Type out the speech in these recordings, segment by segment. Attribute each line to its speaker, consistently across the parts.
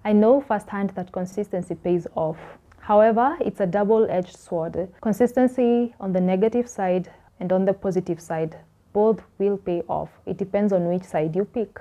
Speaker 1: I know firsthand that consistency pays off. However, it's a double-edged sword. Consistency on the negative side and on the positive side, both will pay off. It depends on which side you pick.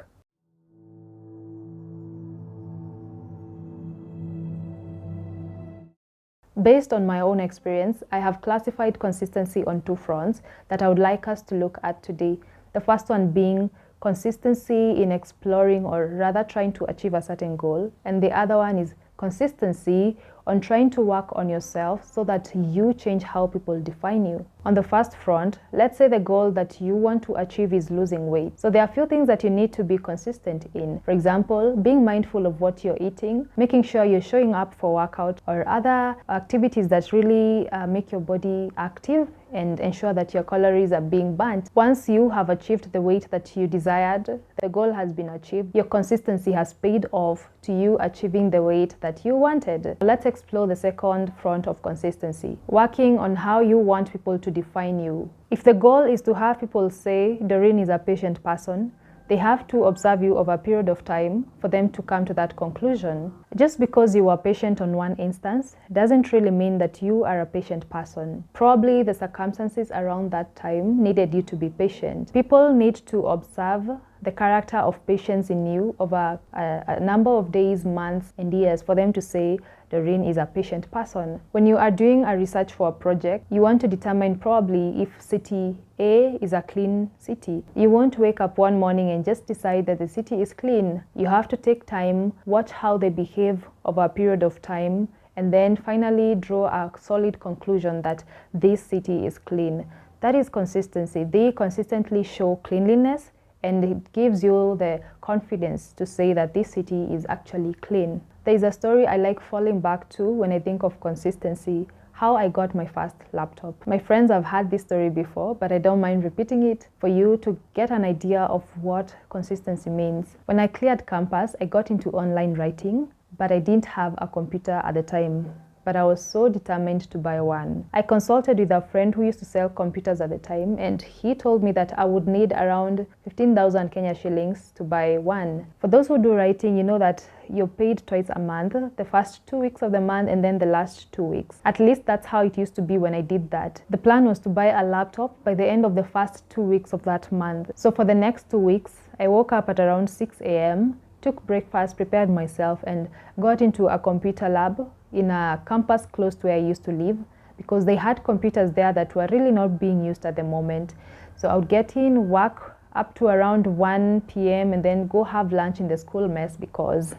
Speaker 1: Based on my own experience, I have classified consistency on two fronts that I would like us to look at today. The first one being consistency in exploring or rather trying to achieve a certain goal, and the other one is consistency on trying to work on yourself so that you change how people define you. On the first front, let's say the goal that you want to achieve is losing weight. So there are a few things that you need to be consistent in. For example, being mindful of what you're eating, making sure you're showing up for workout or other activities that really make your body active and ensure that your calories are being burnt. Once you have achieved the weight that you desired, the goal has been achieved, your consistency has paid off to you achieving the weight that you wanted. Let's explore the second front of consistency, working on how you want people to define you. If the goal is to have people say Doreen is a patient person, they have to observe you over a period of time for them to come to that conclusion. Just because you were patient on one instance doesn't really mean that you are a patient person. Probably the circumstances around that time needed you to be patient. People need to observe the character of patience in you over a number of days, months, and years for them to say Doreen is a patient person. When you are doing a research for a project, you want to determine probably if city A is a clean city. You won't wake up one morning and just decide that the city is clean. You have to take time, watch how they behave over a period of time, and then finally draw a solid conclusion that this city is clean. That is consistency. They consistently show cleanliness, and it gives you the confidence to say that this city is actually clean. There is a story I like falling back to when I think of consistency, how I got my first laptop. My friends have had this story before, but I don't mind repeating it for you to get an idea of what consistency means. When I cleared campus, I got into online writing, but I didn't have a computer at the time. But I was so determined to buy one. I consulted with a friend who used to sell computers at the time, and he told me that I would need around 15,000 Kenya shillings to buy one. For those who do writing, you know that you're paid twice a month, the first 2 weeks of the month and then the last 2 weeks. At least that's how it used to be when I did that. The plan was to buy a laptop by the end of the first 2 weeks of that month. So for the next 2 weeks, I woke up at around 6 a.m., took breakfast, prepared myself, and got into a computer lab in a campus close to where I used to live, because they had computers there that were really not being used at the moment. So I would get in, work up to around 1 p.m. and then go have lunch in the school mess because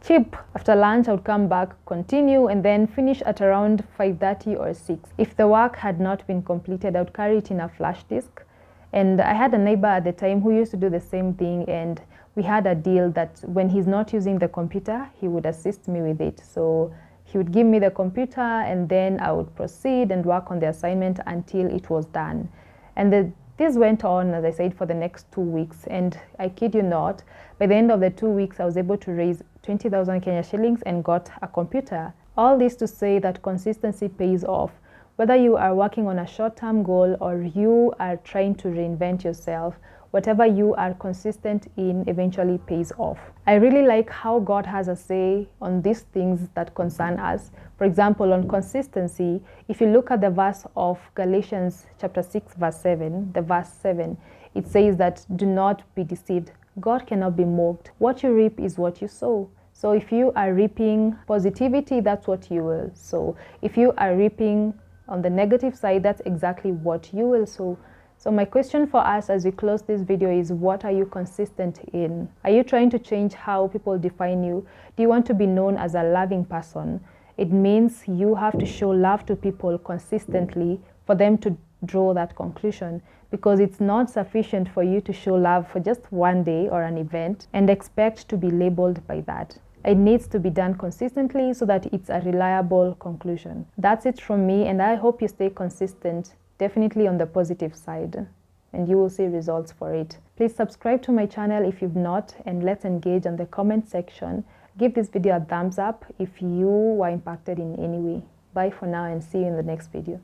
Speaker 1: cheap. After lunch, I would come back, continue, and then finish at around 5:30 or 6. If the work had not been completed, I would carry it in a flash disk. And I had a neighbor at the time who used to do the same thing, and we had a deal that when he's not using the computer, he would assist me with it. So he would give me the computer, and then I would proceed and work on the assignment until it was done. And this went on, as I said, for the next 2 weeks. And I kid you not, by the end of the 2 weeks, I was able to raise 20,000 Kenya shillings and got a computer. All this to say that consistency pays off. Whether you are working on a short-term goal or you are trying to reinvent yourself, whatever you are consistent in eventually pays off. I really like how God has a say on these things that concern us. For example, on consistency, if you look at the verse of Galatians chapter 6, verse 7, the verse 7, it says that do not be deceived. God cannot be mocked. What you reap is what you sow. So if you are reaping positivity, that's what you will sow. If you are reaping on the negative side, that's exactly what you will sow. So my question for us as we close this video is, what are you consistent in? Are you trying to change how people define you? Do you want to be known as a loving person? It means you have to show love to people consistently for them to draw that conclusion, because it's not sufficient for you to show love for just one day or an event and expect to be labeled by that. It needs to be done consistently so that it's a reliable conclusion. That's it from me, and I hope you stay consistent, definitely on the positive side, and you will see results for it. Please subscribe to my channel if you've not, and let's engage on the comment section. Give this video a thumbs up if you were impacted in any way. Bye for now, and see you in the next video.